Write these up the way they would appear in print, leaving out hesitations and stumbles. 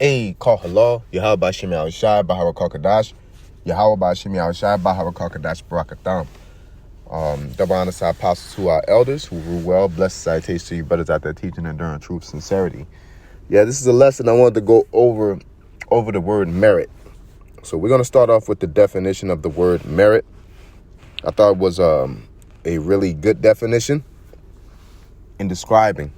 Call halal, Yahweh Bashim Al Shai, Bahara Kakadash, Yahweh Bashim Al Shai, Bahara Kakadash, Barakatham. Double honor to our apostles, to our elders who rule well. Blessed salutations to you brothers out there teaching and enduring truth, sincerity. Yeah, this is a lesson I wanted to go over the word merit. So we're going to start off with the definition of the word merit. I thought it was a really good definition in describing.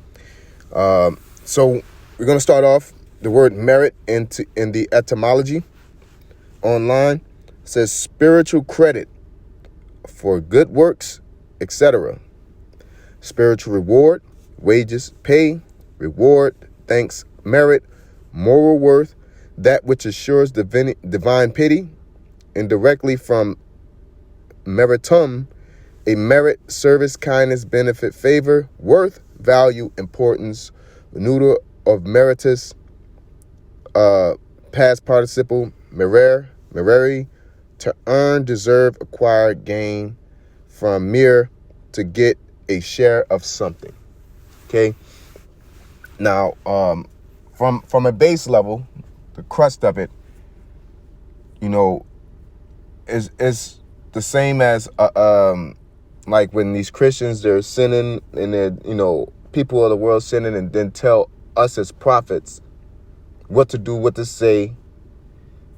So we're going to start off the word merit in the etymology online. It says spiritual credit for good works, etc. Spiritual reward, wages, pay, reward, thanks, merit, moral worth, that which assures divine pity, indirectly from meritum, a merit, service, kindness, benefit, favor, worth, value, importance, neuter of meritus, past participle, mereri, to earn, deserve, acquire, gain, from mere, to get a share of something. Okay. Now, from a base level, the crust of it, is the same as like when these Christians, they're sinning and they're, people of the world sinning, and then tell us as prophets what to do, what to say.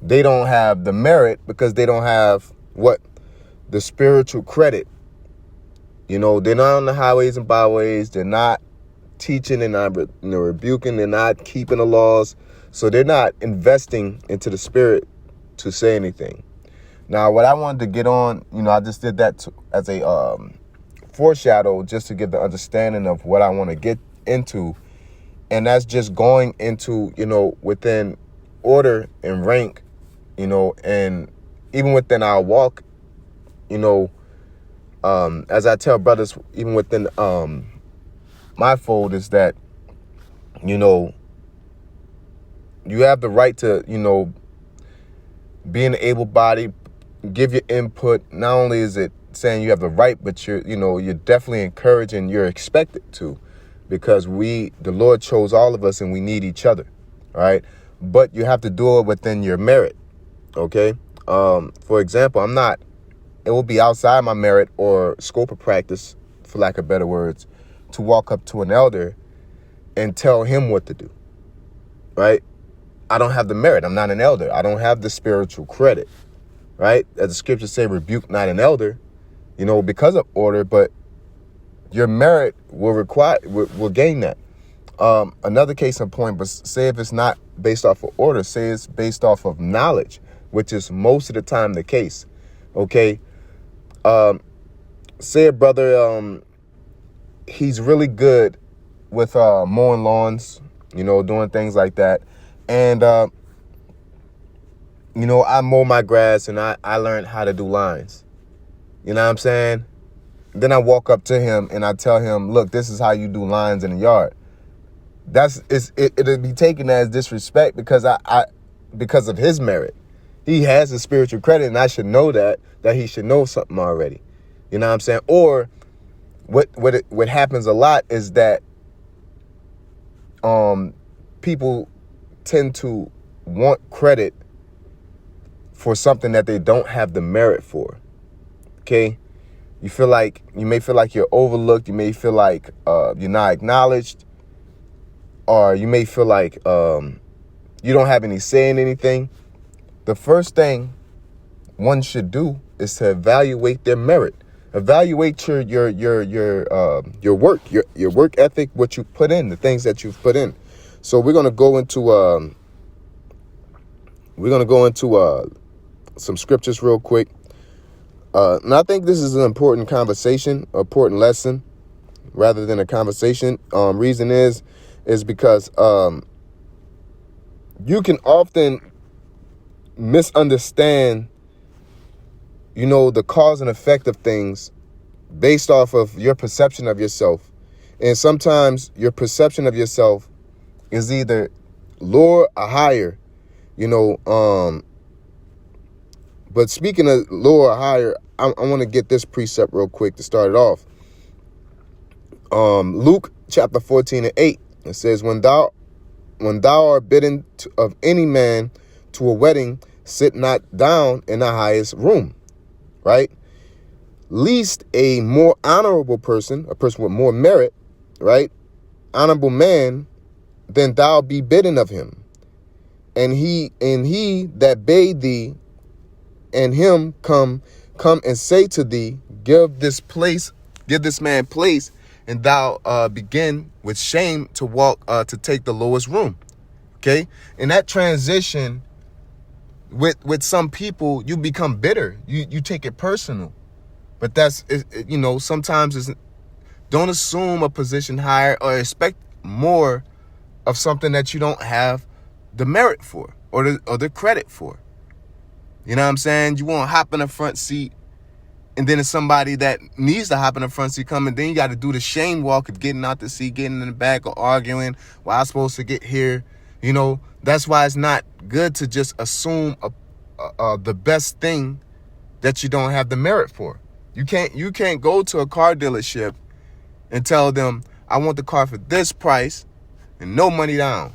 They don't have the merit because they don't have the spiritual credit. They're not on the highways and byways. They're not teaching, they're not rebuking, they're not keeping the laws. So they're not investing into the spirit to say anything. Now, what I wanted to get on, I just did that as a foreshadow, just to get the understanding of what I want to get into. And that's just going into, within order and rank, and even within our walk, as I tell brothers, even within my fold, is that, you have the right to, be an able-bodied, give your input. Not only is it saying you have the right, but you're definitely encouraged and you're expected to, because the Lord chose all of us and we need each other. All right. But you have to do it within your merit. Okay. For example, it will be outside my merit or scope of practice, for lack of better words, to walk up to an elder and tell him what to do. Right. I don't have the merit. I'm not an elder. I don't have the spiritual credit. Right. As the scriptures say, rebuke not an elder, because of order, but your merit will gain that. Another case in point, but say if it's not based off of order, say it's based off of knowledge, which is most of the time the case. Okay. Say a brother, he's really good with mowing lawns, doing things like that. And, I mow my grass and I learned how to do lines. You know what I'm saying? Then I walk up to him and I tell him, look, this is how you do lines in the yard. It'll be taken as disrespect because because of his merit. He has a spiritual credit and I should know that he should know something already. You know what I'm saying? Or what happens a lot is that people tend to want credit for something that they don't have the merit for. Okay? You may feel like you're overlooked. You may feel like you're not acknowledged. Or you may feel like you don't have any say in anything. The first thing one should do is to evaluate their merit. Evaluate your work, your work ethic, what you put in, the things that you've put in. So we're gonna go into some scriptures real quick. And I think this is an important conversation, important lesson, rather than a conversation. Reason is because you can often misunderstand, the cause and effect of things based off of your perception of yourself. And sometimes your perception of yourself is either lower or higher, but speaking of lower or higher, I want to get this precept real quick to start it off. Luke chapter 14 and 8, it says, when thou when thou art bidden of any man to a wedding, sit not down in the highest room, right? Least a more honorable person, a person with more merit, right? Honorable man, than thou be bidden of him. And he that bade thee and him come and say to thee, give this man place, and thou begin with shame to walk to take the lowest room. Okay? In that transition with some people, you become bitter. You take it personal. But that's sometimes don't assume a position higher or expect more of something that you don't have the merit for or the credit for. You know what I'm saying? You want to hop in the front seat, and then it's somebody that needs to hop in the front seat coming. Then you got to do the shame walk of getting out the seat, getting in the back, or arguing. Well, I'm supposed to get here. That's why it's not good to just assume the best thing that you don't have the merit for. You can't go to a car dealership and tell them, I want the car for this price and no money down,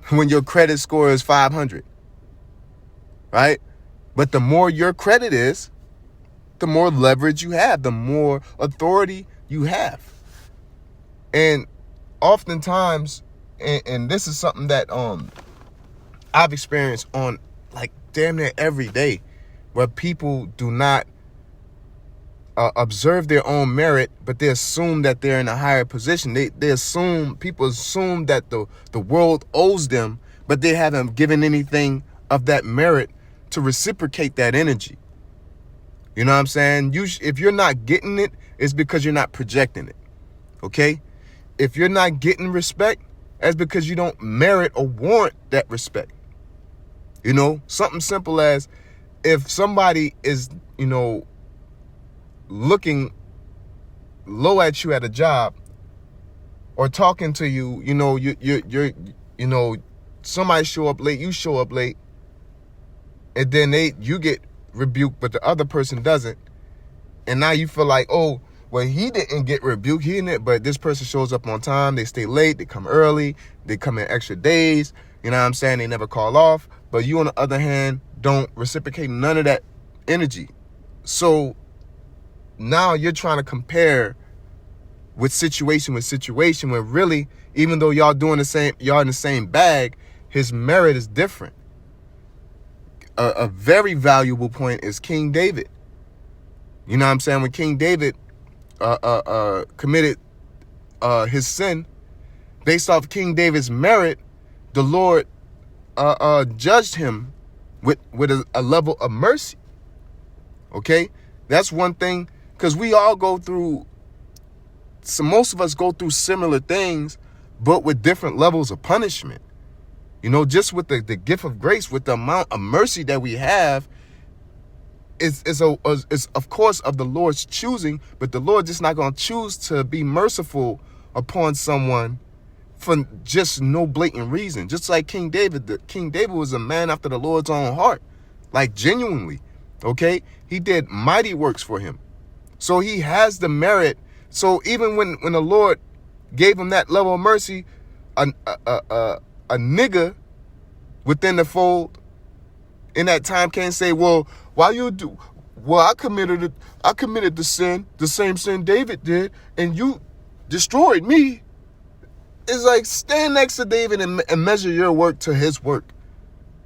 when your credit score is 500, right? But the more your credit is, the more leverage you have, the more authority you have. And oftentimes, and this is something that I've experienced on like damn near every day, where people do not observe their own merit, but they assume that they're in a higher position. People assume that the world owes them, but they haven't given anything of that merit to reciprocate that energy. You know what I'm saying? If you're not getting it, it's because you're not projecting it. Okay? If you're not getting respect, that's because you don't merit or warrant that respect. Something simple as if somebody is, looking low at you at a job, or talking to you, you're somebody show up late, you show up late, and then you get rebuked, but the other person doesn't, and now you feel like, oh, well, he didn't get rebuked, but this person shows up on time, they stay late, they come early, they come in extra days, you know what I'm saying, they never call off, but you on the other hand don't reciprocate none of that energy. So now you're trying to compare with situation when really, even though y'all in the same bag, his merit is different. A very valuable point is King David. You know what I'm saying? When King David committed his sin, based off King David's merit, the Lord judged him with a level of mercy. Okay? That's one thing. Because we all most of us go through similar things, but with different levels of punishment. Just with the gift of grace, with the amount of mercy that we have, it's of course of the Lord's choosing, but the Lord just not going to choose to be merciful upon someone for just no blatant reason. Just like King David. King David was a man after the Lord's own heart, like genuinely. Okay? He did mighty works for him. So he has the merit. So even when the Lord gave him that level of mercy, a nigga within the fold in that time can't say, well, I committed the sin, the same sin David did, and you destroyed me. It's like, stand next to David and measure your work to his work.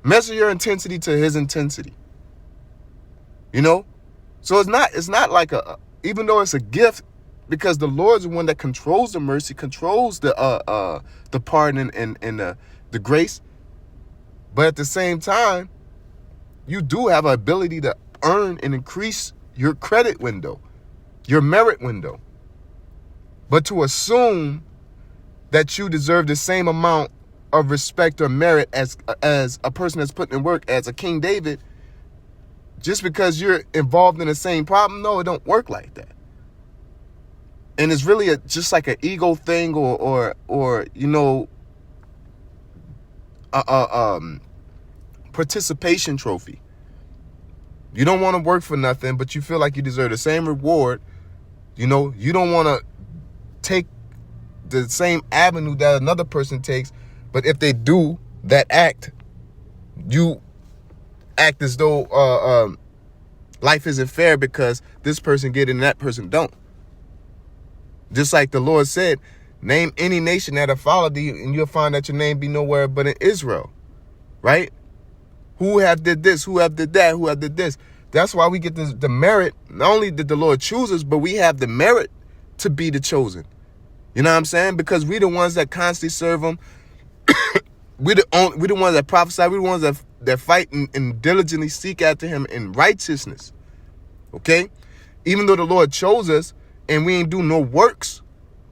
Measure your intensity to his intensity. So it's not like even though it's a gift, because the Lord's the one that controls the mercy, controls the pardon and the grace. But at the same time, you do have an ability to earn and increase your credit window, your merit window. But to assume that you deserve the same amount of respect or merit as a person that's putting in work as a King David, just because you're involved in the same problem, no, it don't work like that. And it's really just like an ego thing or participation trophy. You don't want to work for nothing, but you feel like you deserve the same reward. You don't want to take the same avenue that another person takes, But if they do that act, you act as though life isn't fair because this person get it and that person don't. Just like the Lord said, name any nation that have followed thee, and you'll find that your name be nowhere but in Israel. Right? Who have did this? Who have did that? Who have did this? That's why we get the merit. Not only did the Lord choose us, but we have the merit to be the chosen. You know what I'm saying? Because we the ones that constantly serve him. We the ones that prophesy. We the ones that fight and diligently seek after him in righteousness. Okay? Even though the Lord chose us and we ain't do no works,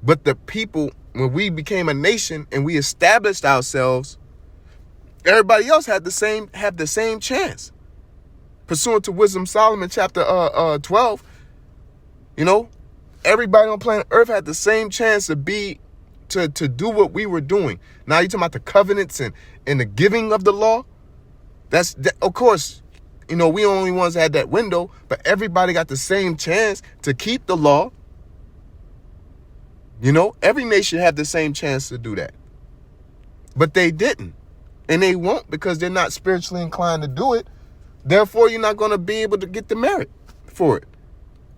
but the people, when we became a nation and we established ourselves, everybody else have the same chance. Pursuant to Wisdom Solomon chapter 12, you know, everybody on planet Earth had the same chance to do what we were doing. Now you talking about the covenants and the giving of the law. Of course, you know, we only ones that had that window, but everybody got the same chance to keep the law. You know, every nation had the same chance to do that. But they didn't. And they won't because they're not spiritually inclined to do it. Therefore, you're not going to be able to get the merit for it.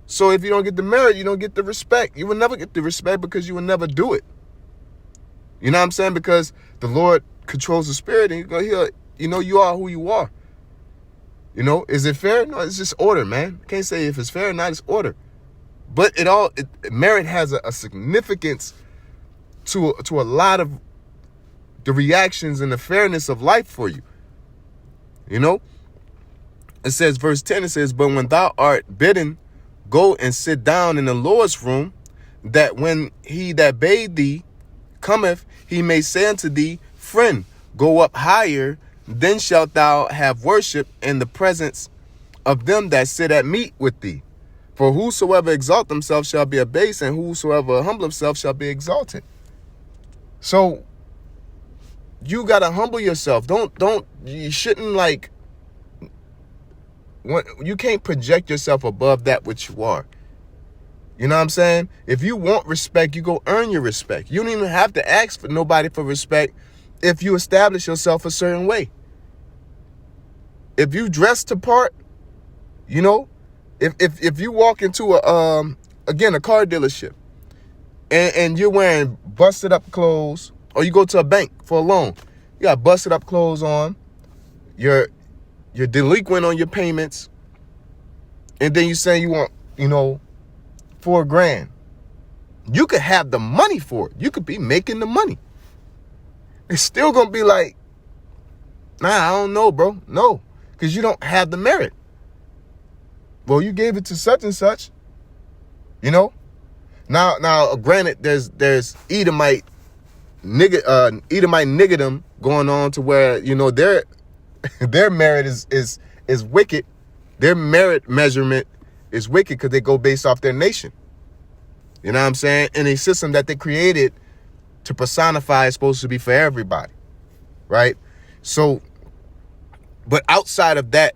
So if you don't get the merit, you don't get the respect. You will never get the respect because you will never do it. You know what I'm saying? Because the Lord controls the spirit and you are who you are. You know, is it fair? No, it's just order, man. Can't say if it's fair or not, it's order. But merit has a significance to a lot of the reactions and the fairness of life for you. You know? It says, verse 10, it says, but when thou art bidden, go and sit down in the Lord's room, that when he that bade thee cometh, he may say unto thee, friend, go up higher, then shalt thou have worship in the presence of them that sit at meat with thee. For whosoever exalt himself shall be abased, and whosoever humble himself shall be exalted. So you gotta humble yourself. You shouldn't you can't project yourself above that which you are. You know what I'm saying? If you want respect, you go earn your respect. You don't even have to ask for nobody for respect if you establish yourself a certain way. If you dress the part, you know, if you walk into a car dealership and you're wearing busted up clothes, or you go to a bank for a loan, you got busted up clothes on, you're delinquent on your payments, and then you say you want, $4,000. You could have the money for it. You could be making the money. It's still gonna be like, nah, I don't know, bro. No, because you don't have the merit. Well, you gave it to such and such, Now, granted, there's Edomite niggerdom going on to where their merit is wicked. Their merit measurement is wicked because they go based off their nation. You know what I'm saying? And a system that they created to personify is supposed to be for everybody, right? So, but outside of that,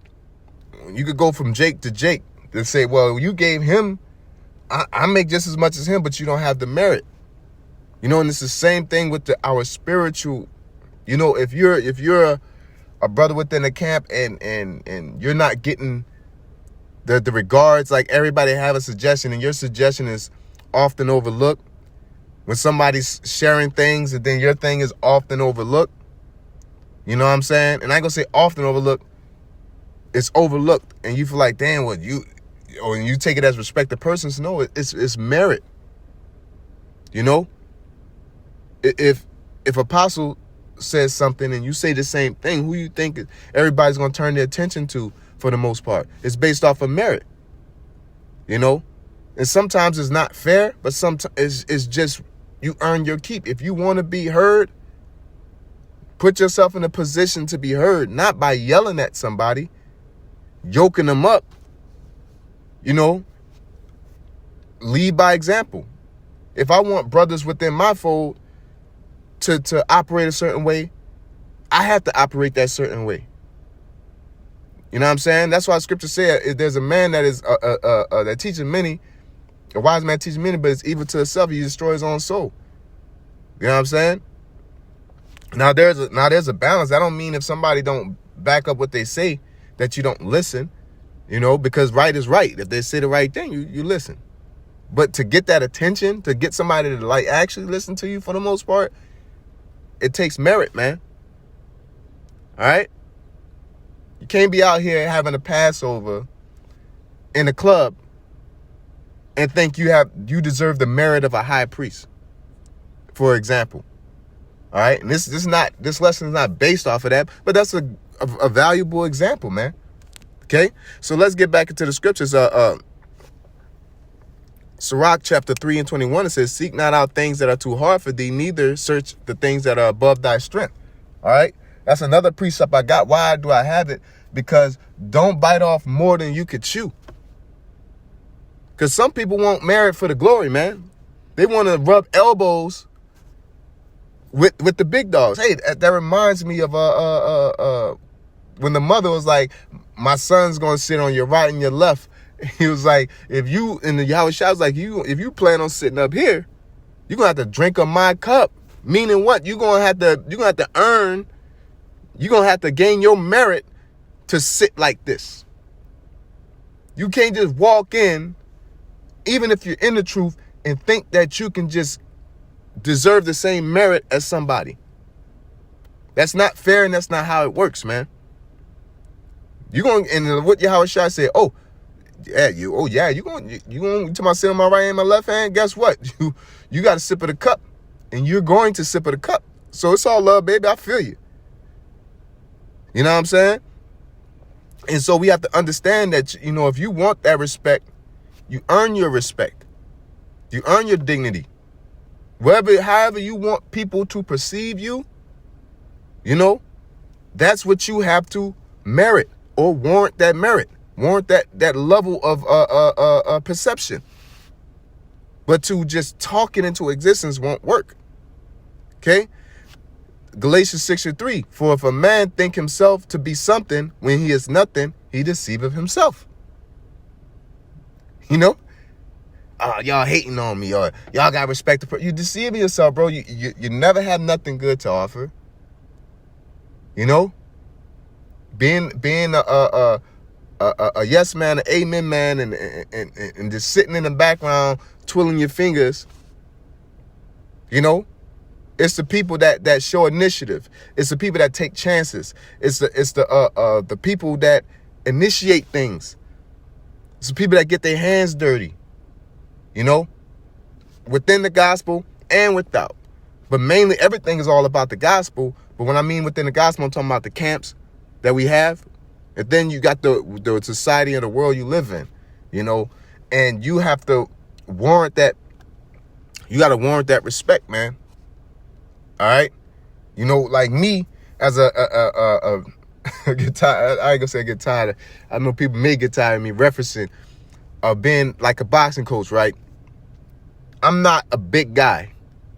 you could go from Jake to Jake and say, well, you gave him, I make just as much as him, but you don't have the merit. And it's the same thing with our spiritual, if you're a brother within the camp and you're not getting the regards, like everybody have a suggestion and your suggestion is often overlooked. When somebody's sharing things and then your thing is often overlooked, you know what I'm saying? And I ain't gonna say often overlooked, it's overlooked. And you feel like, damn, what you take it as respect to persons. No, it's merit. If Apostle says something and you say the same thing, who you think everybody's gonna turn their attention to for the most part? It's based off of merit. And sometimes it's not fair, but sometimes it's just you earn your keep. If you want to be heard, put yourself in a position to be heard, not by yelling at somebody, yoking them up. Lead by example. If I want brothers within my fold to operate a certain way, I have to operate that certain way. You know what I'm saying? That's why scripture said, if there's a man that is that teaches many, a wise man teaches many, but it's evil to himself. He destroys his own soul. You know what I'm saying? Now there's a balance. I don't mean if somebody don't back up what they say that you don't listen, because right is right. If they say the right thing, you listen. But to get that attention, to get somebody to like actually listen to you for the most part, it takes merit, man. All right? You can't be out here having a Passover in a club and think you deserve the merit of a high priest, for example. All right? And this lesson is not based off of that, but that's a valuable example, man. Okay? So let's get back into the scriptures. Sirach chapter 3 and 21, it says, seek not out things that are too hard for thee, neither search the things that are above thy strength. All right. That's another precept I got. Why do I have it? Because don't bite off more than you could chew. Because some people want merit for the glory, man. They want to rub elbows with the big dogs. Hey, that reminds me of when the mother was like, my son's going to sit on your right and your left. He was like, if you, and the Yahweh Shai was like, if you plan on sitting up here, you're going to have to drink of my cup. Meaning what? You're going to have to earn, you're going to have to gain your merit to sit like this. You can't just walk in, even if you're in the truth, and think that you can just deserve the same merit as somebody. That's not fair, and that's not how it works, man. You're going, and what Yahweh Shai said, you going to my sit on my right and my left hand. Guess what? You got to sip of the cup, and you're going to sip of the cup. So it's all love, baby. I feel you. You know what I'm saying? And so we have to understand that, if you want that respect, you earn your respect. You earn your dignity. However you want people to perceive you, that's what you have to merit or warrant that merit. Warrant that level of perception. But to just talk it into existence won't work. Okay? Galatians 6:3. For if a man think himself to be something when he is nothing, he deceiveth himself. Y'all hating on me, or y'all got respect. You deceiving yourself, bro. You never have nothing good to offer. Being a yes man, an amen man, and just sitting in the background twiddling your fingers. It's the people that show initiative. It's the people that take chances. It's the people that initiate things. It's the people that get their hands dirty. Within the gospel and without. But mainly everything is all about the gospel. But when I mean within the gospel, I'm talking about the camps that we have. And then you got the society and the world you live in, and you have to warrant that. You got to warrant that respect, man. All right. Like me as a get tired. I ain't gonna say get tired. I know people may get tired of me referencing being like a boxing coach, right? I'm not a big guy.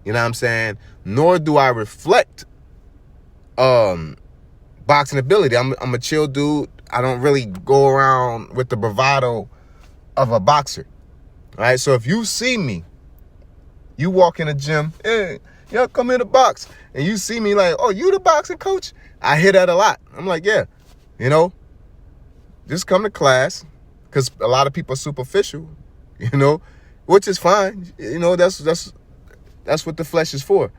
You know what I'm saying? Nor do I reflect boxing ability. I'm a chill dude. I don't really go around with the bravado of a boxer. All right. So if you see me, you walk in the gym, hey, y'all come in the box, and you see me like, oh, you the boxing coach? I hear that a lot. I'm like, yeah, just come to class, because a lot of people are superficial, which is fine. That's what the flesh is for.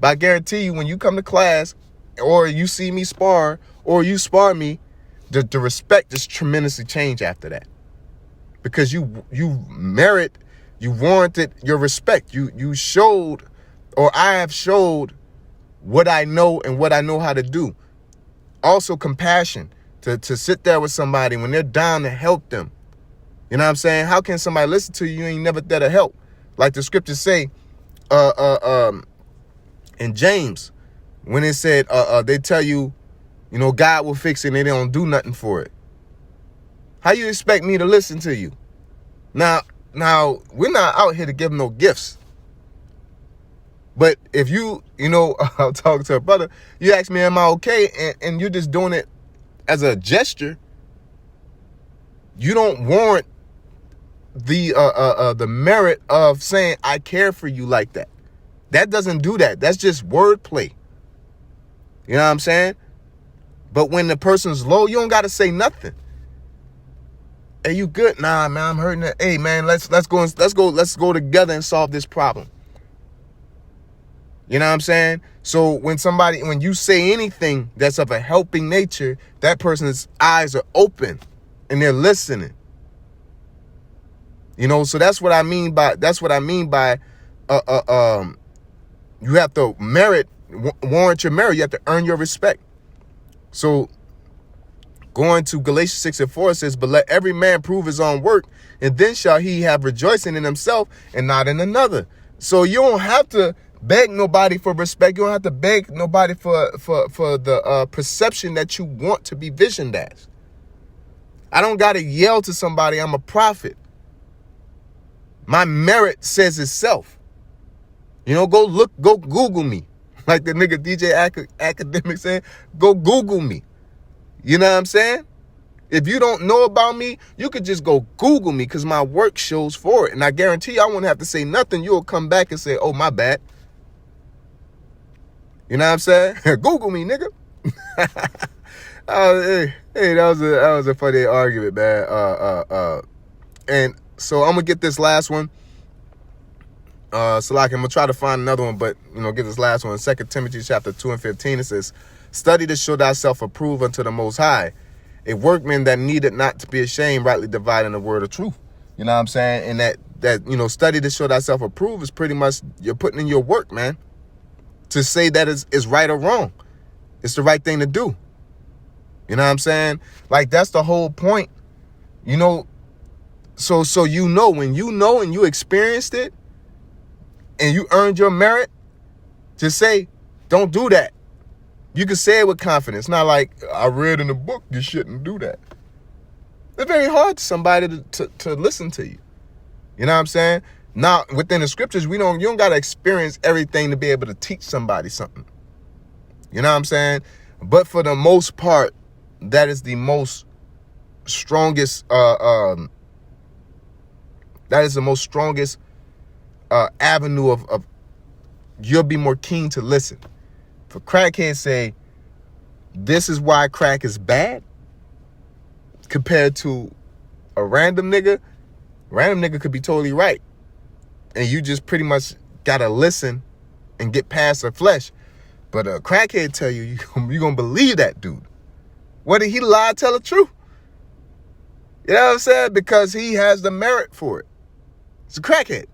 But I guarantee you, when you come to class, or you see me spar, or you spar me, the respect just tremendously change after that. Because you warranted your respect. You showed, or I have showed what I know and what I know how to do. Also compassion, to sit there with somebody when they're down to help them. You know what I'm saying? How can somebody listen to you and ain't never there to help? Like the scriptures say, in James, when it said, they tell you, God will fix it and they don't do nothing for it. How you expect me to listen to you? Now, we're not out here to give no gifts. But if I'll talk to a brother, you ask me, am I okay? And you're just doing it as a gesture. You don't warrant the merit of saying, I care for you like that. That doesn't do that. That's just wordplay. You know what I'm saying? But when the person's low, you don't got to say nothing. Hey, you good? Nah, man, I'm hurting. Hey, man, let's go together and solve this problem. You know what I'm saying? So when you say anything that's of a helping nature, that person's eyes are open and they're listening. You know, so that's what I mean by you have to warrant your merit. You have to earn your respect. So going to Galatians 6:4 says, but let every man prove his own work, and then shall he have rejoicing in himself and not in another. So you don't have to beg nobody for respect. You don't have to beg nobody for the perception that you want to be visioned as. I don't got to yell to somebody I'm a prophet. My merit says itself. You know, go Google me. Like the nigga DJ Academic said, go Google me. You know what I'm saying? If you don't know about me, you could just go Google me because my work shows for it. And I guarantee you, I won't have to say nothing. You'll come back and say, oh, my bad. You know what I'm saying? Google me, nigga. Hey, that was a funny argument, man. And so I'm going to get this last one. So like I'm gonna try to find another one, but get this last one. 2 Timothy chapter 2:15, it says, study to show thyself approved unto the Most High, a workman that needed not to be ashamed, rightly dividing the word of truth. You know what I'm saying? And that study to show thyself approved is pretty much you're putting in your work, man, to say that is right or wrong. It's the right thing to do. You know what I'm saying? Like, that's the whole point. So when you know and you experienced it, and you earned your merit, to say, don't do that. You can say it with confidence. Not like, I read in the book, you shouldn't do that. It's very hard for somebody to listen to you. You know what I'm saying? Now, within the scriptures, you don't got to experience everything to be able to teach somebody something. You know what I'm saying? But for the most part, that is the most strongest, avenue of you'll be more keen to listen. For crackheads say, this is why crack is bad, compared to a random nigga could be totally right. And you just pretty much gotta listen and get past the flesh. But a crackhead tell you gonna believe that dude. Whether he lie, tell the truth. You know what I'm saying? Because he has the merit for it. It's a crackhead.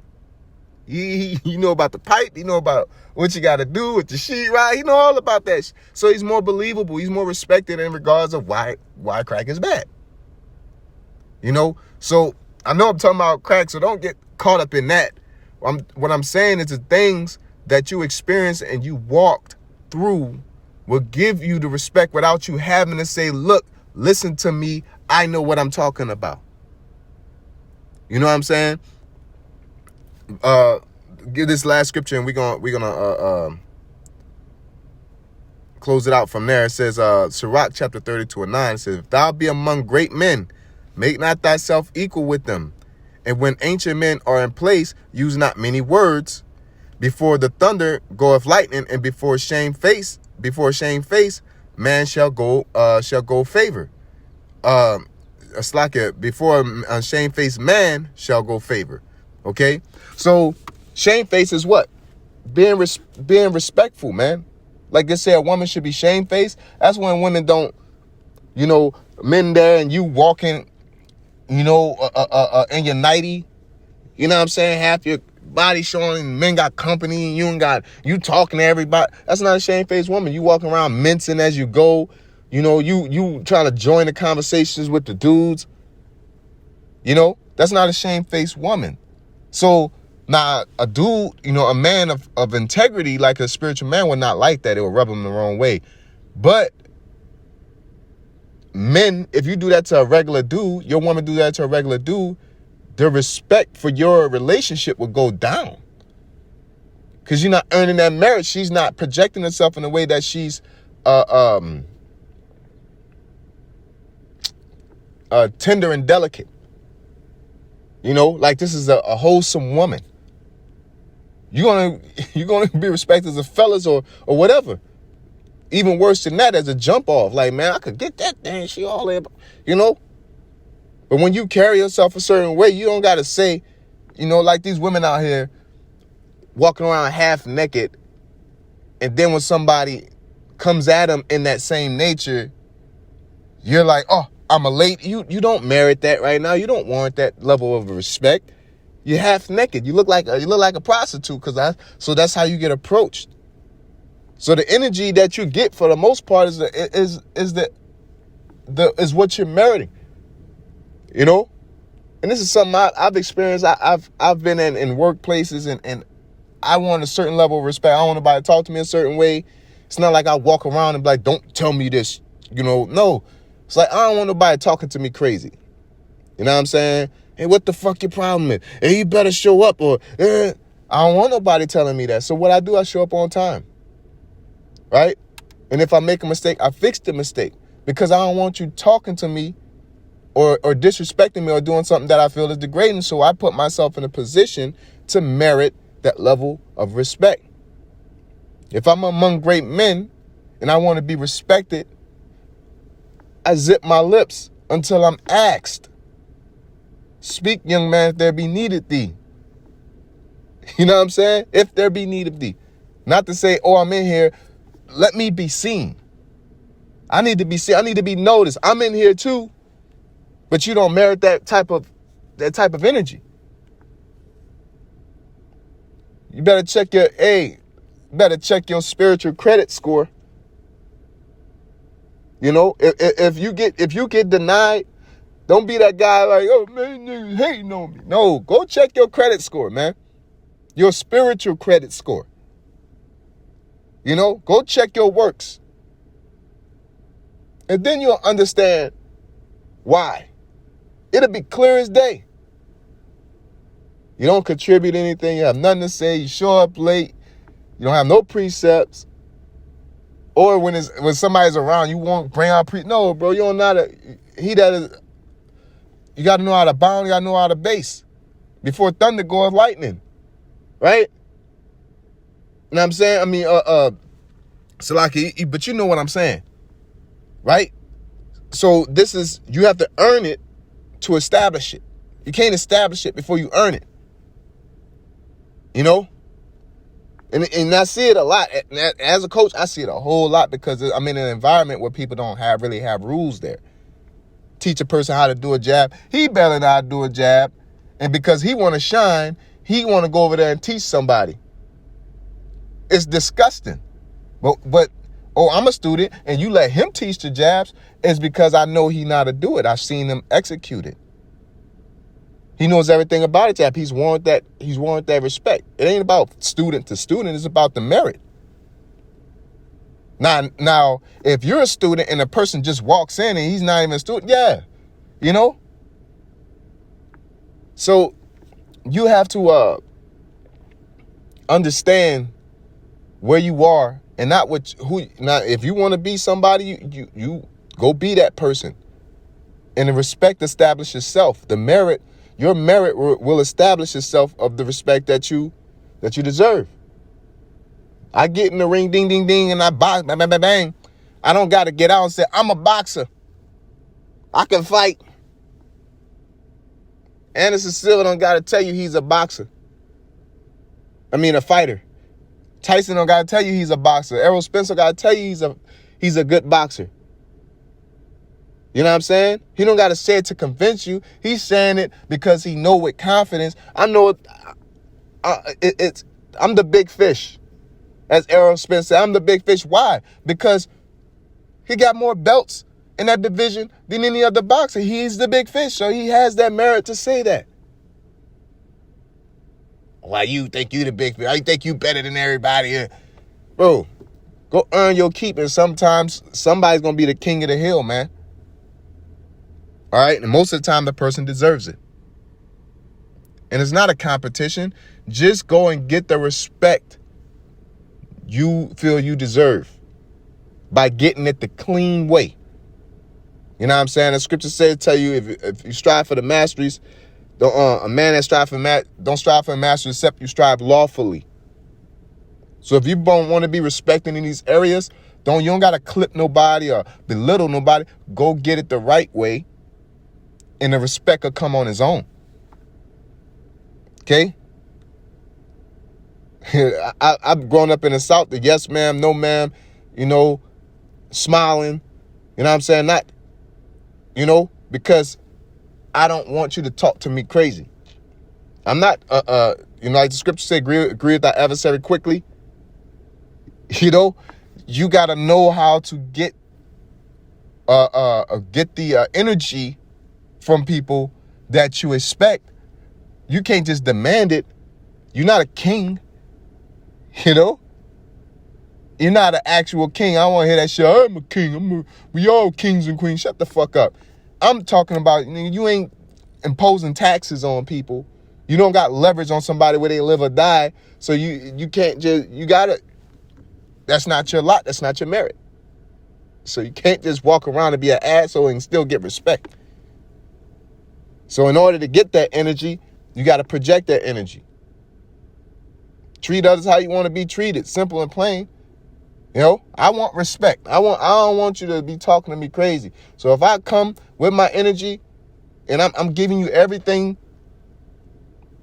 You know about the pipe. You know about what you got to do with the sheet, right? You know all about that. So he's more believable. He's more respected in regards of why crack is bad. So I know I'm talking about crack, so don't get caught up in that. What I'm saying is the things that you experienced and you walked through will give you the respect without you having to say, look, listen to me. I know what I'm talking about. You know what I'm saying? Give this last scripture and we're gonna close it out from there. It says, Sirach chapter 32:9, it says, if thou be among great men, make not thyself equal with them. And when ancient men are in place, use not many words. Before the thunder goeth lightning, and before shame face, man shall go favor. Before a shamefaced man shall go favor. Okay, so shamefaced is what? Being respectful, man. Like they say, a woman should be shamefaced. That's when women don't, men there and you walking, in your nightie. You know what I'm saying? Half your body showing, men got company, and you talking to everybody. That's not a shamefaced woman. You walking around mincing as you go. You trying to join the conversations with the dudes. That's not a shamefaced woman. So now a dude, a man of integrity, like a spiritual man, would not like that. It would rub him the wrong way. But men, if you do that to a regular dude, your woman do that to a regular dude, the respect for your relationship will go down. Because you're not earning that merit. She's not projecting herself in a way that she's tender and delicate. Like this is a wholesome woman. You're gonna be respected as a fellas or whatever. even worse than that as a jump off. Like, man, I could get that thing. She all in, you know. But when you carry yourself a certain way, you don't got to say, you know, like these women out here walking around half naked. And then when somebody comes at them in that same nature, you're like, oh, I'm a lady. You don't merit that right now. You don't warrant that level of respect. You're half naked. You look like a prostitute so that's how you get approached. So the energy that you get for the most part is what you're meriting. You know? And this is something I've experienced. I've been in workplaces and I want a certain level of respect. I don't want nobody to talk to me a certain way. It's not like I walk around and be like, don't tell me this. You know, no. It's like, I don't want nobody talking to me crazy. You know what I'm saying? Hey, what the fuck your problem is? Hey, you better show up or, I don't want nobody telling me that. So what I do, I show up on time. Right? And if I make a mistake, I fix the mistake. Because I don't want you talking to me or disrespecting me or doing something that I feel is degrading. So I put myself in a position to merit that level of respect. If I'm among great men and I want to be respected, I zip my lips until I'm asked. Speak, young man, if there be need of thee. You know what I'm saying? If there be need of thee. Not to say, oh, I'm in here. Let me be seen. I need to be seen. I need to be noticed. I'm in here too. But you don't merit that type of energy. You better check your spiritual credit score. You know, if you get denied, don't be that guy like, oh man, niggas hating on me. No, go check your credit score, man. Your spiritual credit score. You know, go check your works. And then you'll understand why. It'll be clear as day. You don't contribute anything. You have nothing to say. You show up late. You don't have no precepts. Or when somebody's around, you won't bring out no, bro. You don't know how to. You got to know how to bound. You got to know how to base. Before thunder goes lightning, right? You know what I'm saying? I mean, Salaki, but you know what I'm saying, right? So you have to earn it to establish it. You can't establish it before you earn it. You know? And I see it a lot. As a coach, I see it a whole lot because I'm in an environment where people don't really have rules there. Teach a person how to do a jab. He better know how to do a jab. And because he want to shine, he want to go over there and teach somebody. It's disgusting. But I'm a student and you let him teach the jabs, it's because I know he know how to do it. I've seen him execute it. He knows everything about it, jab. He's warranted that respect. It ain't about student to student, it's about the merit. Now, if you're a student and a person just walks in and he's not even a student, yeah, you know? So you have to understand where you are and not now if you want to be somebody, you go be that person. And the respect establish yourself. Your merit will establish itself of the respect that you deserve. I get in the ring, ding, ding, ding, and I box, bang, bang, bang, bang. I don't got to get out and say, I'm a boxer. I can fight. Anderson Silva don't got to tell you he's a boxer. A fighter. Tyson don't got to tell you he's a boxer. Errol Spencer got to tell you he's a good boxer. You know what I'm saying? He don't got to say it to convince you. He's saying it because he know with confidence. I know I'm the big fish. As Errol Spencer, I'm the big fish. Why? Because he got more belts in that division than any other boxer. He's the big fish, so he has that merit to say that. Why you think you the big fish? Why you think you better than everybody? Bro, go earn your keep, and sometimes somebody's going to be the king of the hill, man. All right? And most of the time, the person deserves it. And it's not a competition. Just go and get the respect you feel you deserve by getting it the clean way. You know what I'm saying? The scripture says, tell you, if you strive for the masteries, a man that don't strive for a mastery except you strive lawfully. So if you don't want to be respected in these areas, You don't got to clip nobody or belittle nobody. Go get it the right way, and the respect will come on its own. Okay? I've grown up in the South, the yes ma'am, no ma'am, smiling, you know what I'm saying? Not, because I don't want you to talk to me crazy. I'm not, like the scripture say, agree with thy adversary quickly. You got to know how to get the energy from people that you expect. You can't just demand it. You're not a king. You're not an actual king. I don't want to hear that shit. I'm a king. We all kings and queens. Shut the fuck up. I'm talking about, you ain't imposing taxes on people. You don't got leverage on somebody where they live or die. So you can't just, you got to, that's not your lot. That's not your merit. So you can't just walk around and be an asshole and still get respect. So in order to get that energy, you got to project that energy. Treat others how you want to be treated. Simple and plain. I want respect. I don't want you to be talking to me crazy. So if I come with my energy and I'm giving you everything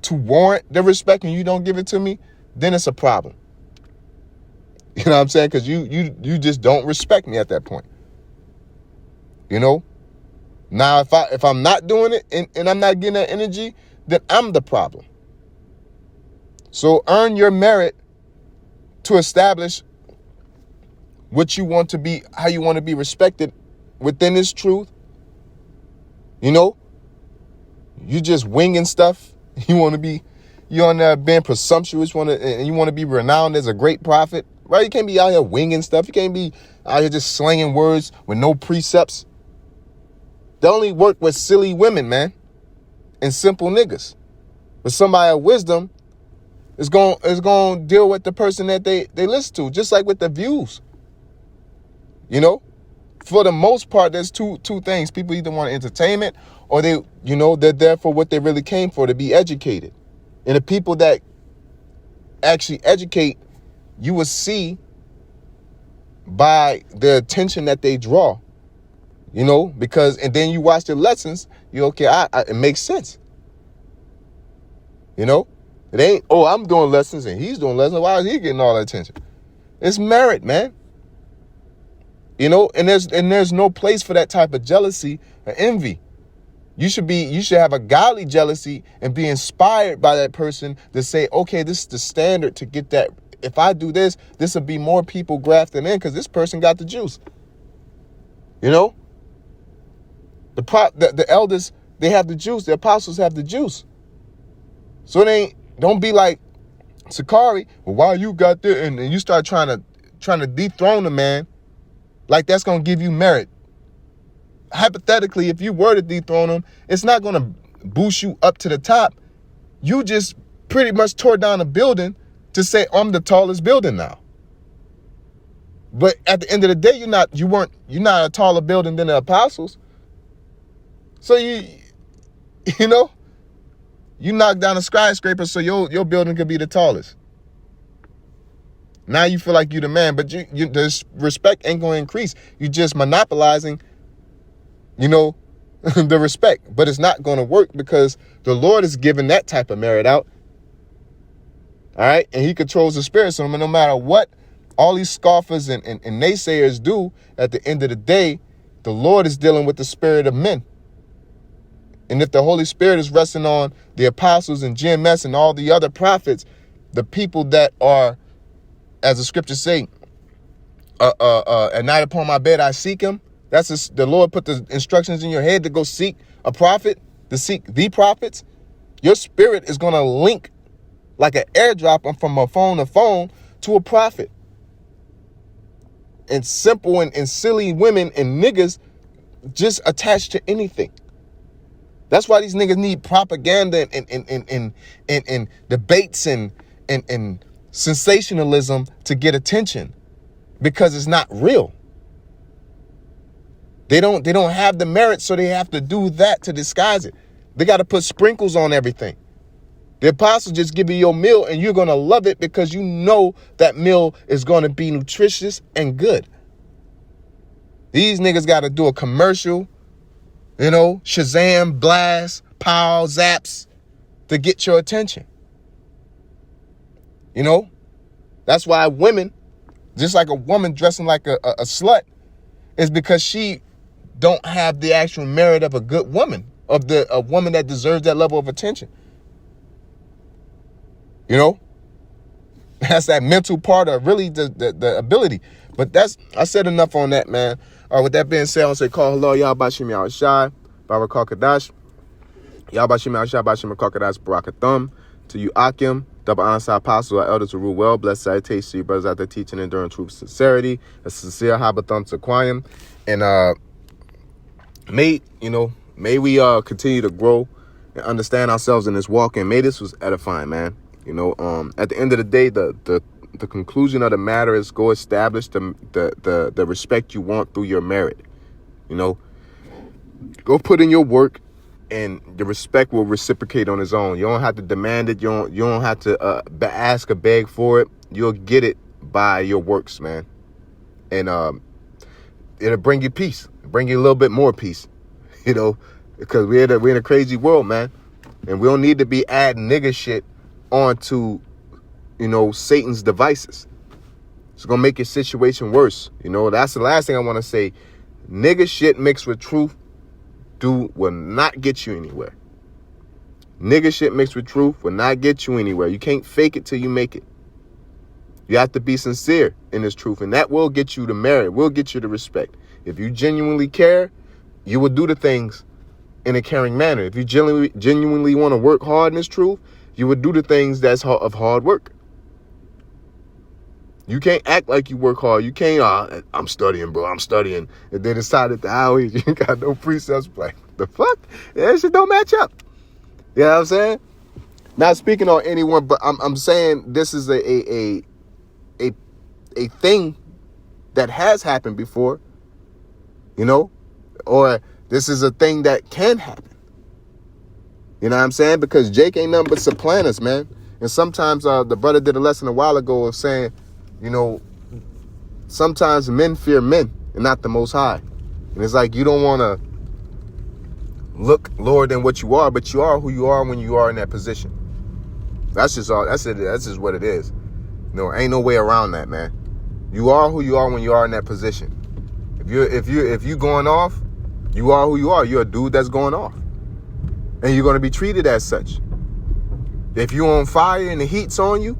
to warrant the respect and you don't give it to me, then it's a problem. You know what I'm saying? Because you just don't respect me at that point. Now if I'm not doing it and I'm not getting that energy, then I'm the problem. So earn your merit to establish what you want to be, how you want to be respected within this truth. You just winging stuff. You on there being presumptuous, and you want to be renowned as a great prophet, right? You can't be out here winging stuff. You can't be out here just slinging words with no precepts. They only work with silly women, man, and simple niggas. But somebody of wisdom is going to deal with the person that they listen to, just like with the views. For the most part, there's two things. People either want entertainment or they're there for what they really came for, to be educated. And the people that actually educate, you will see by the attention that they draw, because, and then you watch their lessons, it makes sense. It ain't, I'm doing lessons and he's doing lessons. Why is he getting all that attention? It's merit, man. And there's no place for that type of jealousy or envy. You should have a godly jealousy and be inspired by that person to say, okay, this is the standard to get that. If I do this, this will be more people grafting in because this person got the juice. The elders, they have the juice. The apostles have the juice. So don't be like Sakari. Well, why you got there? And you start trying to dethrone the man. Like that's going to give you merit. Hypothetically, if you were to dethrone him, it's not going to boost you up to the top. You just pretty much tore down a building to say, I'm the tallest building now. But at the end of the day, you're not a taller building than the apostles. So you knock down a skyscraper so your building could be the tallest. Now you feel like you're the man, but the respect ain't going to increase. You're just monopolizing, the respect. But it's not going to work because the Lord is giving that type of merit out. All right? And he controls the spirit. So no matter what all these scoffers and naysayers do, at the end of the day, the Lord is dealing with the spirit of men. And if the Holy Spirit is resting on the apostles and GMS and all the other prophets, the people that are, as the scriptures say, at night upon my bed I seek him. The Lord put the instructions in your head to go seek a prophet, to seek the prophets. Your spirit is going to link like an airdrop from a phone to phone to a prophet. And simple and silly women and niggas just attached to anything. That's why these niggas need propaganda and debates and sensationalism to get attention, because it's not real. They don't have the merit, so they have to do that to disguise it. They got to put sprinkles on everything. The apostle just give you your meal and you're going to love it because you know that meal is going to be nutritious and good. These niggas got to do a commercial, Shazam, blast, pow, zaps to get your attention. That's why women, just like a woman dressing like a slut, is because she don't have the actual merit of a good woman, of a woman that deserves that level of attention. That's that mental part of really the ability. But I said enough on that, man. All right, with that being said, I want to say, call hello, y'all, Bashim Yahweh Shai, Barakah Kadash. Y'all, Bashim Yahweh Shai, Bashim Kadash, Baraka Thumb. To you, Akim, double honest apostles, our elders who rule well. Blessed salutation to you, brothers out there teaching and enduring truth, sincerity. A sincere Habathum to Quayim. And may we continue to grow and understand ourselves in this walk. And may this was edifying, man. At the end of the day, the conclusion of the matter is go establish the respect you want through your merit. Go put in your work, and the respect will reciprocate on its own. You don't have to demand it. You don't have to ask or beg for it. You'll get it by your works, man. And it'll bring you peace, bring you a little bit more peace, because we're in a crazy world, man, and we don't need to be adding nigga shit onto Satan's devices. It's gonna make your situation worse. That's the last thing I want to say. Nigga shit mixed with truth will not get you anywhere. Nigga shit mixed with truth will not get you anywhere. You can't fake it till you make it. You have to be sincere in this truth, and that will get you the merit, will get you the respect. If you genuinely care, you will do the things in a caring manner. If you genuinely want to work hard in this truth, you would do the things that's of hard work. You can't act like you work hard. You can't, I'm studying, bro. I'm studying. And then decide at the hour, you ain't got no precepts. Like, the fuck? That shit don't match up. You know what I'm saying? Not speaking on anyone, but I'm saying this is a thing that has happened before, or this is a thing that can happen. You know what I'm saying? Because Jake ain't nothing but supplant, man. And sometimes the brother did a lesson a while ago of saying, sometimes men fear men and not the Most High. And it's like you don't want to look lower than what you are, but you are who you are when you are in that position. That's just all. That's it. That's just what it is. Ain't no way around that, man. You are who you are when you are in that position. If you going off, you are who you are. You're a dude that's going off. And you're going to be treated as such. If you're on fire and the heat's on you,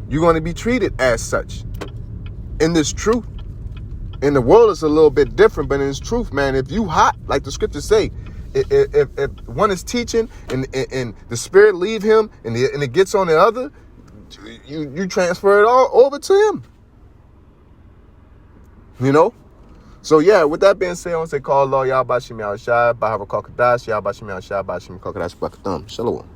you're going to be treated as such. In this truth, in the world, it's a little bit different, but in this truth, man, if you hot, like the scriptures say, if one is teaching and the spirit leave him and it gets on the other, you transfer it all over to him. So yeah, with that being said, I want to say, call Allah, Yahweh Bashim Yahweh Shai, Bahawa Kakadash, Yahweh Bashim Yahweh Shai, Bashim Kakadash, Black Thumb. Shalom.